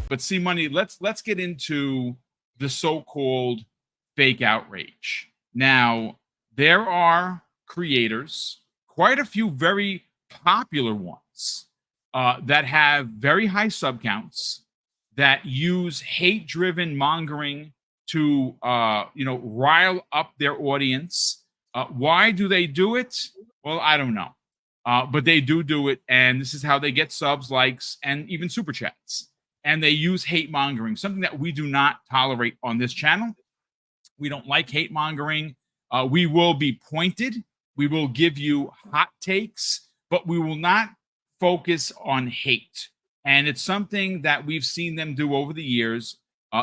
But see, money. Let's get into the so-called fake outrage. Now, there are creators, quite a few very popular ones, that have very high sub counts, that use hate-driven mongering to, rile up their audience. Why do they do it? Well, I don't know, but they do it, and this is how they get subs, likes, and even super chats. And they use hate mongering, something that we do not tolerate on this channel. We don't like hate mongering. We will be pointed. We will give you hot takes, but we will not focus on hate. And it's something that we've seen them do over the years.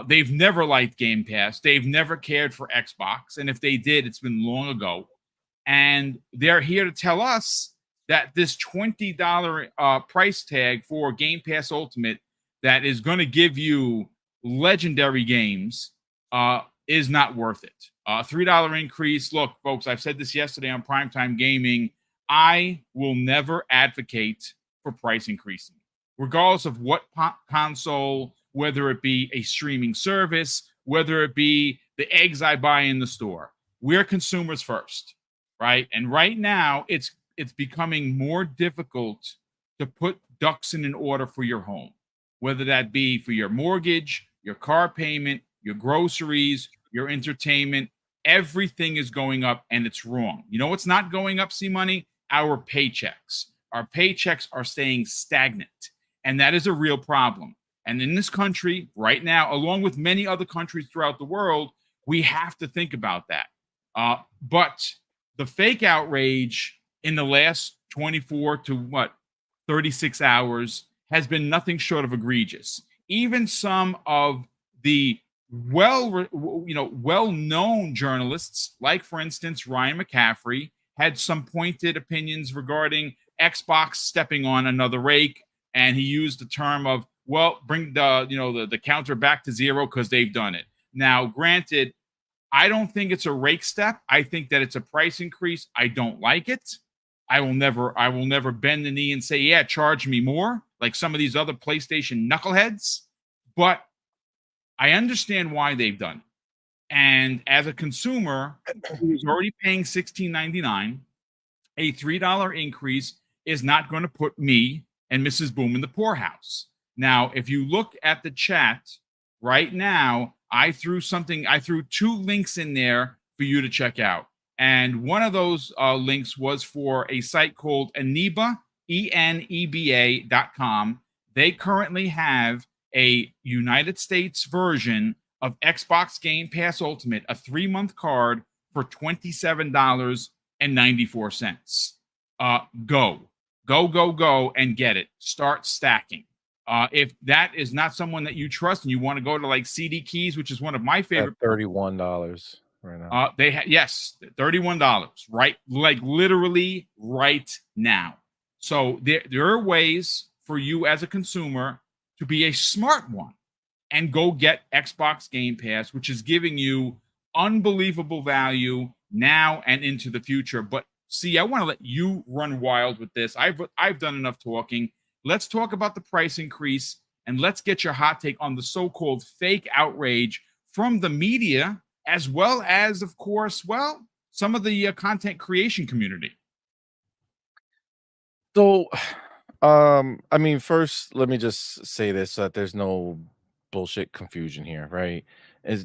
They've never liked Game Pass. They've never cared for Xbox. And if they did, it's been long ago. And they're here to tell us that this $20 price tag for Game Pass Ultimate that is going to give you legendary games is not worth it. $3 increase. Look, folks, I've said this yesterday on Primetime Gaming. I will never advocate for price increasing, regardless of what console, whether it be a streaming service, whether it be the eggs I buy in the store. We're consumers first, right? And right now, it's becoming more difficult to put ducks in an order for your home, whether that be for your mortgage, your car payment, your groceries, your entertainment. Everything is going up, and it's wrong. You know what's not going up, C-Money? Our paychecks. Our paychecks are staying stagnant, and that is a real problem. And in this country right now, along with many other countries throughout the world, we have to think about that. But the fake outrage in the last 24 to 36 hours has been nothing short of egregious. Even some of the well-known journalists, like for instance Ryan McCaffrey, had some pointed opinions regarding Xbox stepping on another rake, and he used the term of, well, bring the counter back to zero because they've done it. Now, granted, I don't think it's a rake step. I think that it's a price increase. I don't like it. I will never bend the knee and say, yeah, charge me more, like some of these other PlayStation knuckleheads. But I understand why they've done it. And as a consumer who is already paying $16.99, a $3 increase is not going to put me and Mrs. Boom in the poorhouse. Now, if you look at the chat right now, I threw two links in there for you to check out. And one of those links was for a site called Eneba, ENEBA.com. They currently have a United States version of Xbox Game Pass Ultimate, a 3-month card for $27.94. Go, and get it. Start stacking. If that is not someone that you trust and you want to go to like CD Keys, which is one of my favorite, $31 right now. Yes, $31, right? Like literally right now. So there are ways for you as a consumer to be a smart one and go get Xbox Game Pass, which is giving you unbelievable value now and into the future. But see, I want to let you run wild with this. I've done enough talking. Let's talk about the price increase, and let's get your hot take on the so-called fake outrage from the media, as well as, of course, some of the content creation community. So, first, let me just say this so that there's no bullshit confusion here, right?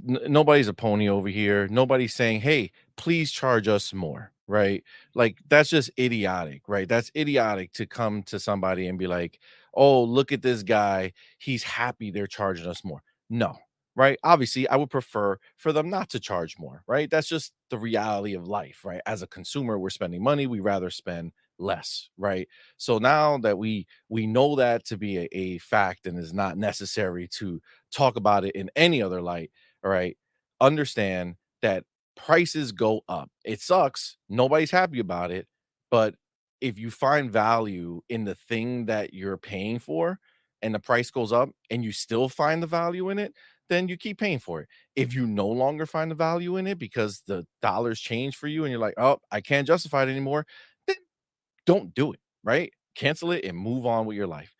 Nobody's a pony over here. Nobody's saying, hey, please charge us more, right? Like, that's just idiotic, right? That's idiotic to come to somebody and be like, oh, look at this guy. He's happy they're charging us more. No, right? Obviously, I would prefer for them not to charge more, right? That's just the reality of life, right? As a consumer, we're spending money. We rather spend less, right? So now that we know that to be a fact and is not necessary to talk about it in any other light, all right, understand that prices go up. It sucks. Nobody's happy about it. But if you find value in the thing that you're paying for and the price goes up and you still find the value in it, then you keep paying for it. If you no longer find the value in it because the dollars change for you and you're like, oh, I can't justify it anymore, then don't do it, right? Cancel it and move on with your life.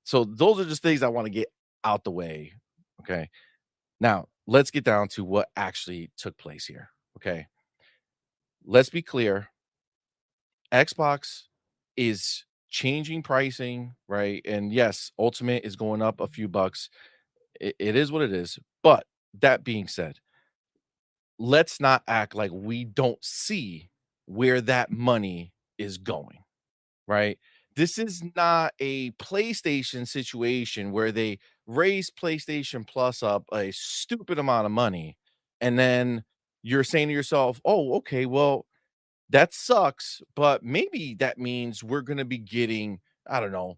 So those are just things I want to get out the way. Okay. Now, let's get down to what actually took place here. Okay. Let's be clear. Xbox is changing pricing, right? And yes, Ultimate is going up a few bucks. It is what it is. But that being said, let's not act like we don't see where that money is going, right? This is not a PlayStation situation where they raise PlayStation Plus up a stupid amount of money, and then you're saying to yourself, "Oh, okay, well, that sucks, but maybe that means we're gonna be getting, I don't know,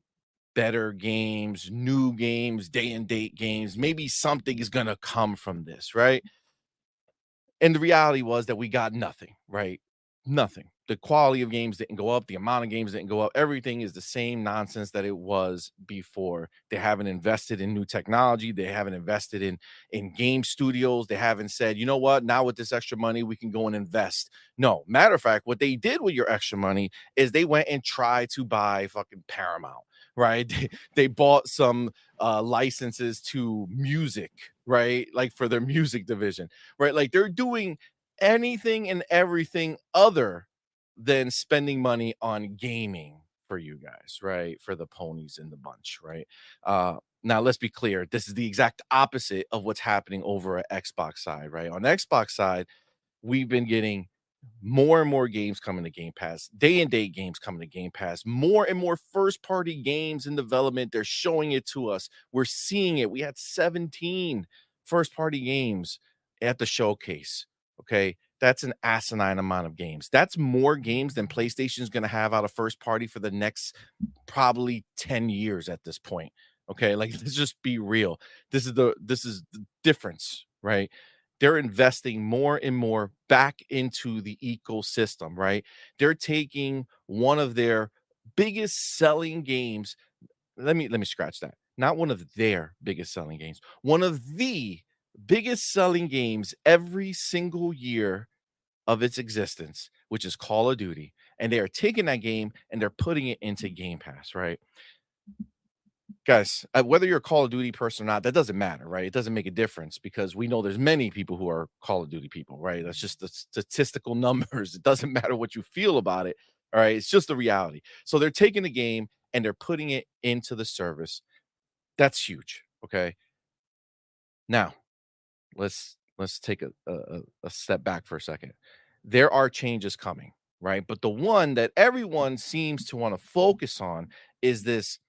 better games, new games, day and date games. Maybe something is gonna come from this, right?" And the reality was that we got nothing, right? Nothing. The quality of games didn't go up. The amount of games didn't go up. Everything is the same nonsense that it was before. They haven't invested in new technology. They haven't invested in game studios. They haven't said, you know what? Now with this extra money, we can go and invest. No, matter of fact, what they did with your extra money is they went and tried to buy fucking Paramount, right? They bought some licenses to music, right? Like for their music division, right? Like they're doing anything and everything other than spending money on gaming for you guys, right? For the ponies in the bunch, right? Now let's be clear. This is the exact opposite of what's happening over at Xbox side, right? On Xbox side, we've been getting more and more games coming to Game Pass, day and date games coming to Game Pass, more and more first party games in development. They're showing it to us. We're seeing it. We had 17 first party games at the showcase. Okay. That's an asinine amount of games. That's more games than PlayStation is going to have out of first party for the next probably 10 years at this point. Okay, like let's just be real. This is the difference, right? They're investing more and more back into the ecosystem, right? They're taking one of their biggest selling games. Let me scratch that. Not one of their biggest selling games. One of the biggest selling games every single year of its existence, which is Call of Duty, and they are taking that game and they're putting it into Game Pass, right? Guys, whether you're a Call of Duty person or not, that doesn't matter, right? It doesn't make a difference because we know there's many people who are Call of Duty people, right? That's just the statistical numbers. It doesn't matter what you feel about it. All right. It's just the reality. So they're taking the game and they're putting it into the service. That's huge. Okay. Now let's take a step back for a second. There are changes coming, right? But the one that everyone seems to want to focus on is this.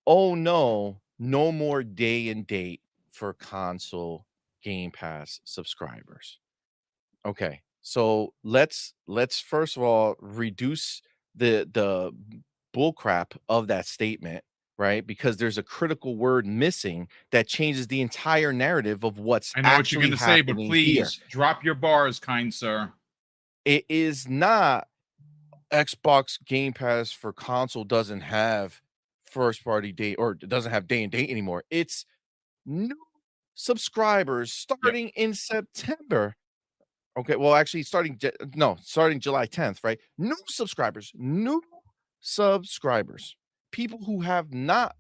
Oh no, no more day and date for console Game Pass subscribers. Okay. So let's first of all reduce the bull crap of that statement, right? Because there's a critical word missing that changes the entire narrative of what's I know what you're actually going to say, but happening here. please drop your bars, kind sir. It is not Xbox Game Pass for console doesn't have first party date or doesn't have day and date anymore. It's new subscribers Yep. starting in September. Okay, well, actually, starting July 10th, right? New subscribers, people who have not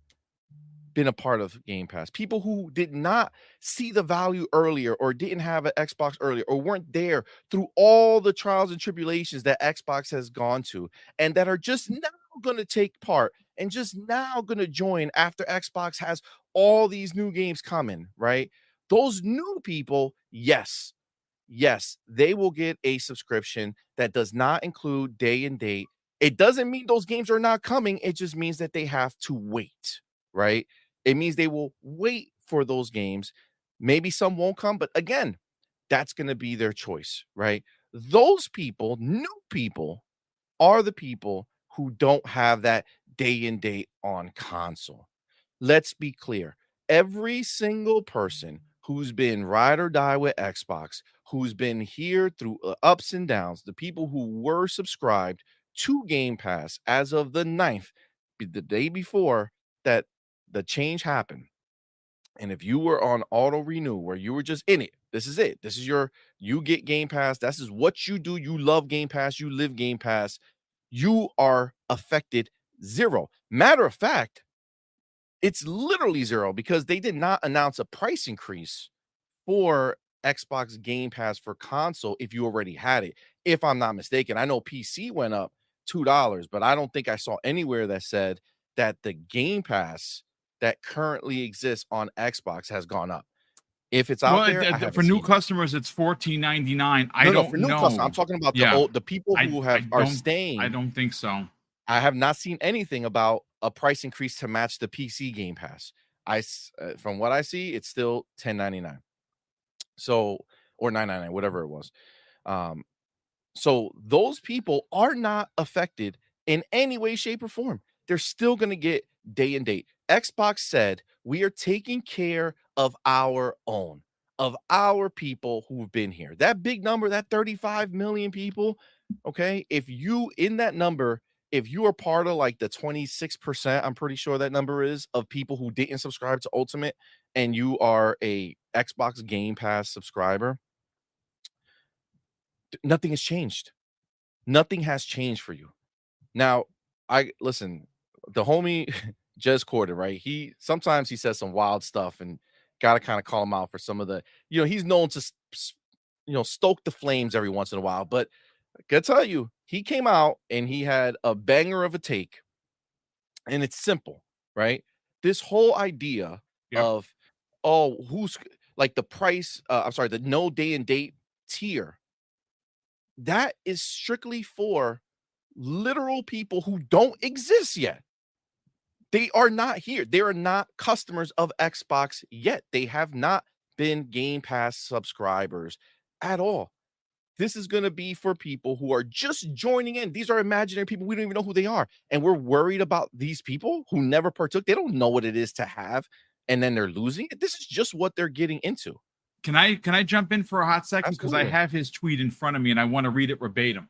been a part of Game Pass, people who did not see the value earlier or didn't have an Xbox earlier or weren't there through all the trials and tribulations that Xbox has gone to and that are just now going to take part and just now going to join after Xbox has all these new games coming, right? Those new people, yes, they will get a subscription that does not include day and date. It doesn't mean those games are not coming. It just means that they have to wait, right? It means they will wait for those games. Maybe some won't come, but again, that's going to be their choice, right? Those people, new people, are the people who don't have that day and date on console. Let's be clear. Every single person who's been ride or die with Xbox, who's been here through ups and downs, the people who were subscribed to Game Pass as of the 9th, the day before that the change happened. And if you were on auto renew where you were just in it, this is it. This is you get Game Pass. This is what you do. You love Game Pass. You live Game Pass. You are affected zero. Matter of fact, It's literally 0 because they did not announce a price increase for Xbox Game Pass for console if you already had it, if I'm not mistaken. I know PC went up $2, but I don't think I saw anywhere that said that the Game Pass that currently exists on Xbox has gone up. If it's out Well, there, I haven't for new seen it. customers, it's 14.99. I No, no, don't for new customers. I'm know. talking about Yeah, the people I who I have are don't I staying. don't think so. I have not seen anything about a price increase to match the PC Game Pass. From what I see, it's still 10.99. So, or 9.99, whatever it was. Um, so those people are not affected in any way, shape, or form. They're still going to get day and date. Xbox said, we are taking care of our own, of our people who've been here. That big number, that 35 million people, okay? If you in that number, if you are part of like the 26%, I'm pretty sure that number is of people who didn't subscribe to Ultimate and you are a Xbox Game Pass subscriber, nothing has changed. Nothing has changed for you. Now, I listen, the homie Jez Corden, right? He sometimes he says some wild stuff and gotta kind of call him out for some of the, he's known to stoke the flames every once in a while. But I gotta tell you, he came out and he had a banger of a take, and it's simple, right? This whole idea Yep. of who's like the price, I'm sorry, the no day and date tier, that is strictly for literal people who don't exist yet. They are not here. They are not customers of Xbox yet. They have not been Game Pass subscribers at all. This is going to be for people who are just joining in. These are imaginary people. We don't even know who they are. And we're worried about these people who never partook. They don't know what it is to have, and then they're losing it. This is just what they're getting into. Can I jump in for a hot second because I Absolutely. have his tweet in front of me and I want to read it verbatim,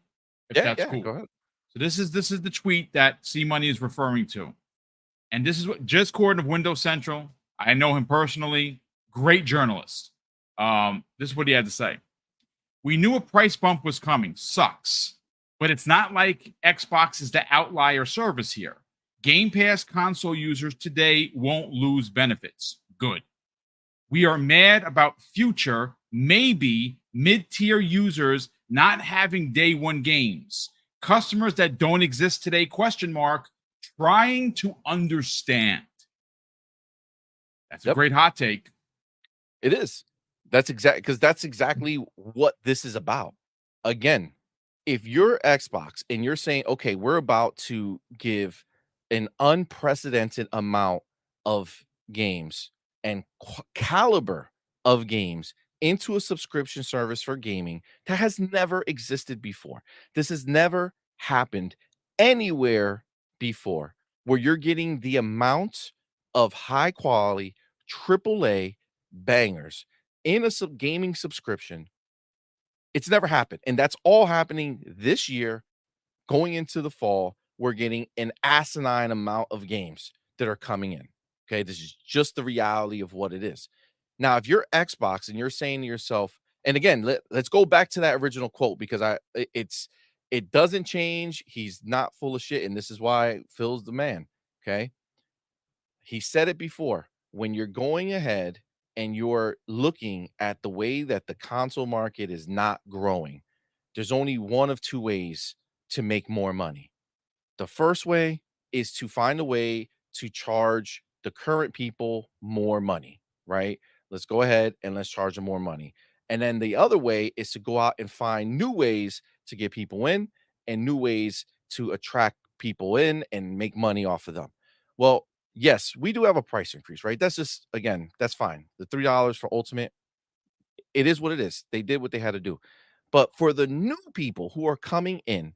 if Yeah, that's yeah. cool. Go ahead. So this is the tweet that C Money is referring to, and this is what Jez Corden of Windows Central. I know him personally. Great journalist. This is what he had to say. We knew a price bump was coming. Sucks. But it's not like Xbox is the outlier service here. Game Pass console users today won't lose benefits. Good. We are mad about future, maybe mid-tier users not having day one games. Customers that don't exist today, question mark, trying to understand. That's a Yep. great hot take. It is. That's exactly what this is about. Again, if you're Xbox and you're saying, okay, we're about to give an unprecedented amount of games and caliber of games into a subscription service for gaming that has never existed before. This has never happened anywhere before, where you're getting the amount of high quality AAA bangers in a gaming subscription. It's never happened. And that's all happening this year. Going into the fall, we're getting an asinine amount of games that are coming in. Okay. This is just the reality of what it is. Now, if you're Xbox and you're saying to yourself, and again, let's go back to that original quote because it doesn't change. He's not full of shit. And this is why Phil's the man. Okay. He said it before. When you're going ahead and you're looking at the way that the console market is not growing, there's only one of two ways to make more money. The first way is to find a way to charge the current people more money, right? Let's go ahead and let's charge them more money. And then the other way is to go out and find new ways to get people in and new ways to attract people in and make money off of them. Well, yes, we do have a price increase, right? That's just, again, that's fine. The $3 for Ultimate, it is what it is. They did what they had to do. But for the new people who are coming in,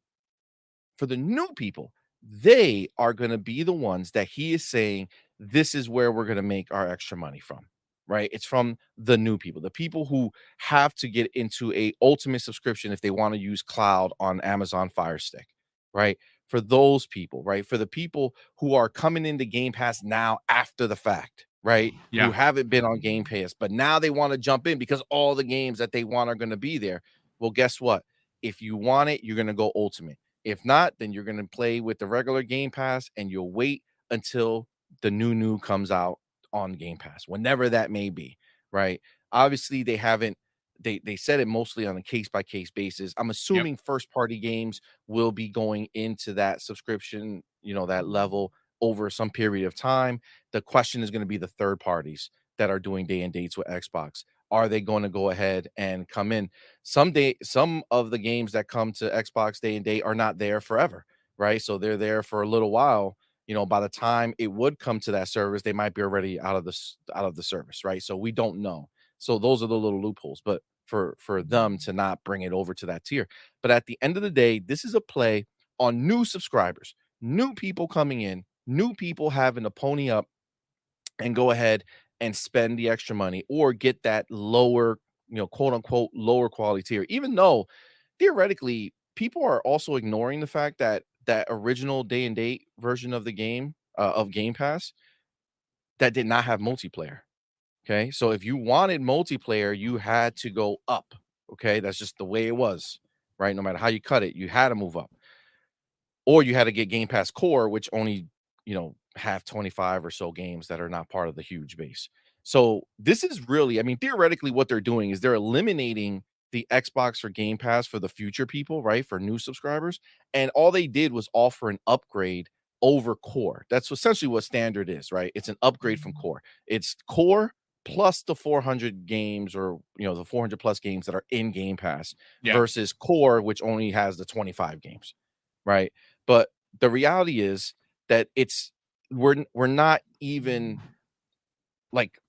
for the new people, they are going to be the ones that he is saying, this is where we're going to make our extra money from, right? It's from the new people, the people who have to get into a ultimate subscription if they want to use cloud on Amazon Fire Stick, right? For those people, right? For the people who are coming into Game Pass now after the fact, right? Who Yeah. haven't been on Game Pass, but now they want to jump in because all the games that they want are going to be there. Well, guess what? If you want it, you're going to go ultimate. If not, then you're going to play with the regular Game Pass and you'll wait until the new comes out on Game Pass, whenever that may be, right? Obviously, they haven't they said it mostly on a case by case basis. I'm Yep. assuming first party games will be going into that subscription, that level over some period of time. The question is going to be the third parties that are doing day and dates with Xbox. Are they going to go ahead and come in? Some of the games that come to Xbox day and date are not there forever, right? So they're there for a little while. By the time it would come to that service, they might be already out of the service, right? So we don't know. So those are the little loopholes. But for them to not bring it over to that tier. But at the end of the day, this is a play on new subscribers, new people coming in, new people having to pony up and go ahead and spend the extra money or get that lower, quote unquote, lower quality tier, even though theoretically people are also ignoring the fact that that original day and date version of the game of Game Pass that did not have multiplayer. Okay. So if you wanted multiplayer, you had to go up. Okay. That's just the way it was, right? No matter how you cut it, you had to move up. Or you had to get Game Pass Core, which only, have 25 or so games that are not part of the huge base. So this is really, I mean, theoretically, what they're doing is they're eliminating the Xbox for Game Pass for the future people, right? For new subscribers. And all they did was offer an upgrade over Core. That's essentially what standard is, right? It's an upgrade from Core. It's Core plus the 400 games or, the 400 plus games that are in Game Pass Yeah. versus Core, which only has the 25 games, right? But the reality is that we're not even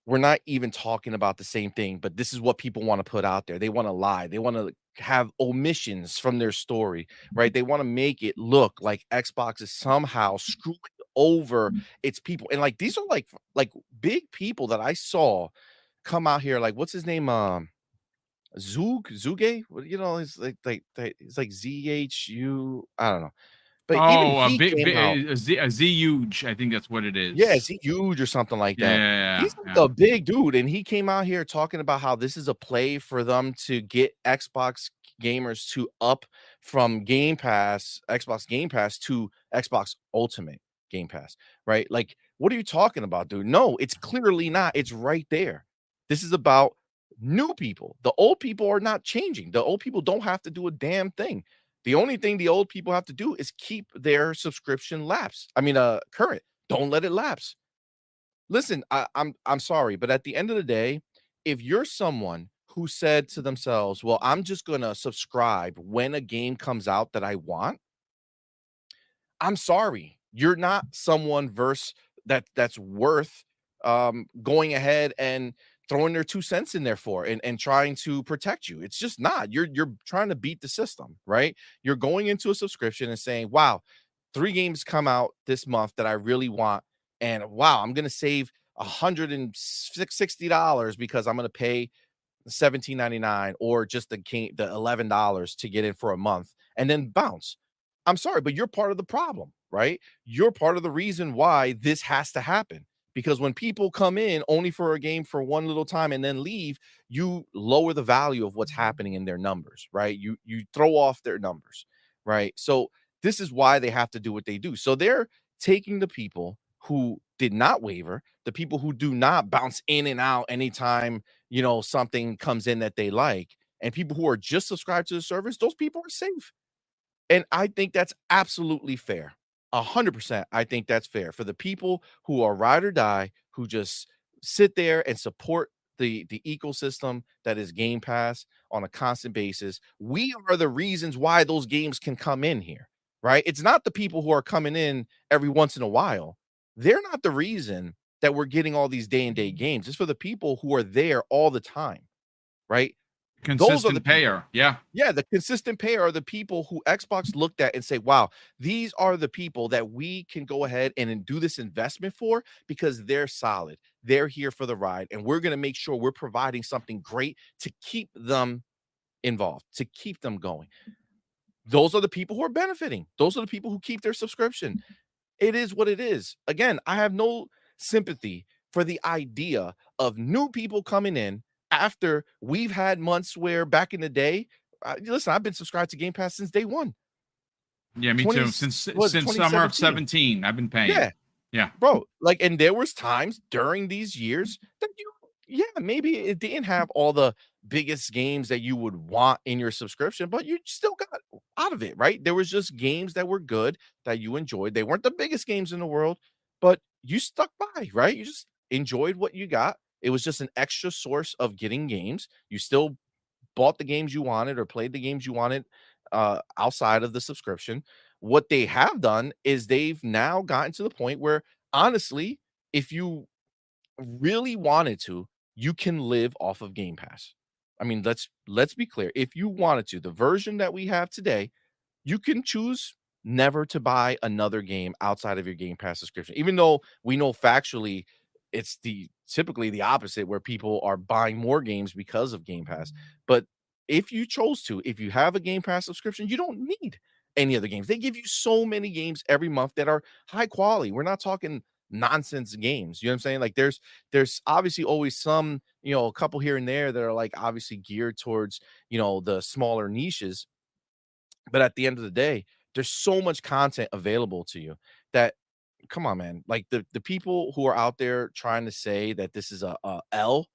we're not even talking about the same thing, but this is what people want to put out there. They want to lie. They want to have omissions from their story, right? They want to make it look like Xbox is somehow screwing over its people. And these are like big people that I saw come out here. Like what's his name? Zuge? It's like ZHU. I don't know. But even Oh, he came out. a Z huge. I think that's what it Yeah, is. is he huge or something like that? Yeah. He's like a big dude, and he came out here talking about how this is a play for them to get Xbox gamers to up from Xbox Game Pass to Xbox Ultimate Game Pass, right? Like, what are you talking about, dude? No, it's clearly not. It's right there. This is about new people. The old people are not changing. The old people don't have to do a damn thing. The only thing the old people have to do is keep their subscription current. Don't let it lapse. Listen, I'm sorry, but at the end of the day, if you're someone who said to themselves, "Well, I'm just gonna subscribe when a game comes out that I want," I'm sorry. You're not someone that's worth going ahead and throwing their 2 cents in there for and trying to protect you. It's just not. You're trying to beat the system, right? You're going into a subscription and saying, "Wow, 3 games come out this month that I really want, and wow, I'm gonna save $160 because I'm gonna pay 17.99 or just the $11 to get in for a month and then bounce." I'm sorry, but you're part of the problem, right? You're part of the reason why this has to happen. Because when people come in only for a game for one little time and then leave, you lower the value of what's happening in their numbers, right? You throw off their numbers, right? So this is why they have to do what they do. So they're taking the people who did not waver, the people who do not bounce in and out anytime something comes in that they like, and people who are just subscribed to the service, those people are safe. And I think that's absolutely fair. 100%. I think that's fair for the people who are ride or die, who just sit there and support the ecosystem that is Game Pass on a constant basis. We are the reasons why those games can come in here, right? It's not the people who are coming in every once in a while. They're not the reason that we're getting all these day and day games. It's for the people who are there all the time, right? Those are the Consistent people. payer. Yeah. Yeah, the consistent payer are the people who Xbox looked at and say, "Wow, these are the people that we can go ahead and do this investment for because they're solid. They're here for the ride, and we're going to make sure we're providing something great to keep them involved, to keep them going." Those are the people who are benefiting. Those are the people who keep their subscription. It is what it is. Again, I have no sympathy for the idea of new people coming in after we've had months where back in the day, listen, I've been subscribed to Game Pass since day one. Yeah, me 20 too. Since was summer of 2017. 17, I've been paying. Yeah. Yeah. Bro, like, and there was times during these years that yeah, maybe it didn't have all the biggest games that you would want in your subscription, but you still got out of it, right? There was just games that were good that you enjoyed. They weren't the biggest games in the world, but you stuck by, right? You just enjoyed what you got. It was just an extra source of getting games. You still bought the games you wanted or played the games you wanted outside of the subscription. What they have done is they've now gotten to the point where, honestly, if you really wanted to, you can live off of Game Pass. I mean, let's be clear. If you wanted to, the version that we have today, you can choose never to buy another game outside of your Game Pass subscription. Even though we know factually it's the typically the opposite where people are buying more games because of Game Pass. But if you chose to, if you have a Game Pass subscription, you don't need any other games. They give you so many games every month that are high quality. We're not talking nonsense games. You know what I'm saying? Like there's obviously always some, a couple here and there that are like obviously geared towards, the smaller niches, but at the end of the day, there's so much content available to you that come on, man. Like the people who are out there trying to say that this is a L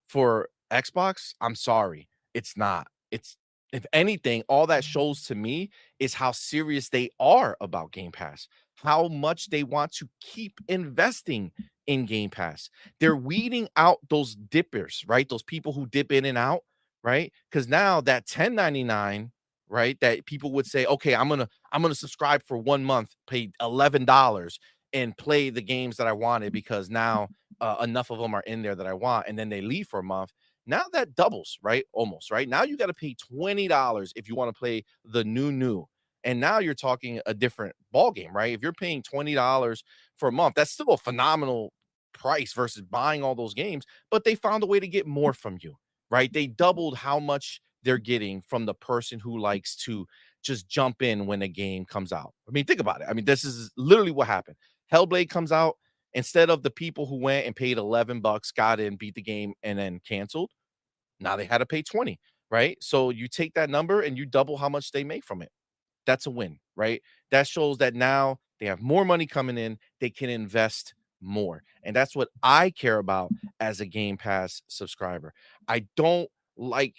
for Xbox, I'm sorry. It's not. It's if anything, all that shows to me is how serious they are about Game Pass, how much they want to keep investing in Game Pass. They're weeding out those dippers, right? Those people who dip in and out, right? Because now that 1099, right? That people would say, okay, I'm gonna subscribe for 1 month, pay $11 and play the games that I wanted because now enough of them are in there that I want, and then they leave for a month. Now that doubles, right? Almost, right? Now you got to pay $20 if you want to play the new. And now you're talking a different ball game, right? If you're paying $20 for a month, that's still a phenomenal price versus buying all those games, but they found a way to get more from you, right? They doubled how much they're getting from the person who likes to just jump in when a game comes out. I mean, think about it. I mean, this is literally what happened. Hellblade comes out, instead of the people who went and paid $11, got in, beat the game, and then canceled, now they had to pay 20, right? So you take that number and you double how much they make from it. That's a win, right? That shows that now they have more money coming in, they can invest more. And that's what I care about as a Game Pass subscriber. I don't like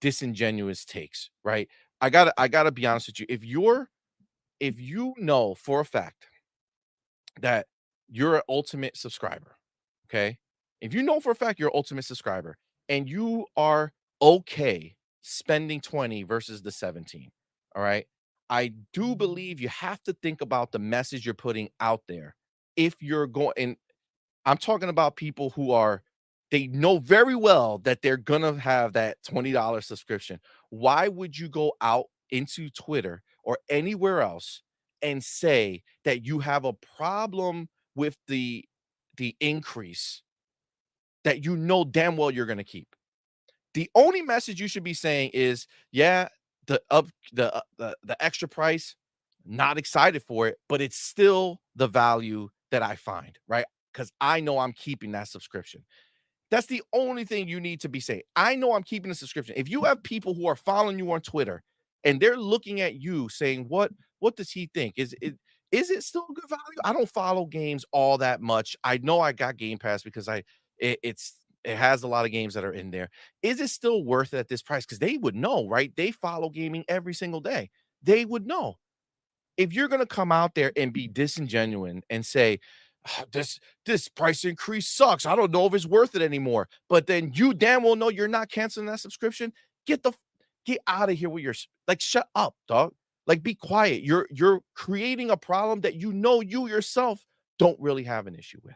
disingenuous takes, right? I got to be honest with you. If you know for a fact that you're an ultimate subscriber, okay? If you know for a fact you're an ultimate subscriber and you are okay spending 20 versus the 17, all right? I do believe you have to think about the message you're putting out there. If you're going, and I'm talking about people who are they know very well that they're gonna have that $20 subscription. Why would you go out into Twitter or anywhere else and say that you have a problem with the increase that you know damn well you're gonna keep? The only message you should be saying is, yeah, the extra price, not excited for it, but it's still the value that I find, right? Because I know I'm keeping that subscription. That's the only thing you need to be saying. I know I'm keeping a subscription. If you have people who are following you on Twitter and they're looking at you saying, what does he think? Is it still good value? I don't follow games all that much. I know I got Game Pass because it has a lot of games that are in there. Is it still worth it at this price? Because they would know, right? They follow gaming every single day. They would know if you're gonna come out there and be disingenuous and say, "Ah, this price increase sucks. I don't know if it's worth it anymore." But then you damn well know you're not canceling that subscription. Get the get out of here with your like shut up, dog. Like be quiet. You're creating a problem that you know you yourself don't really have an issue with.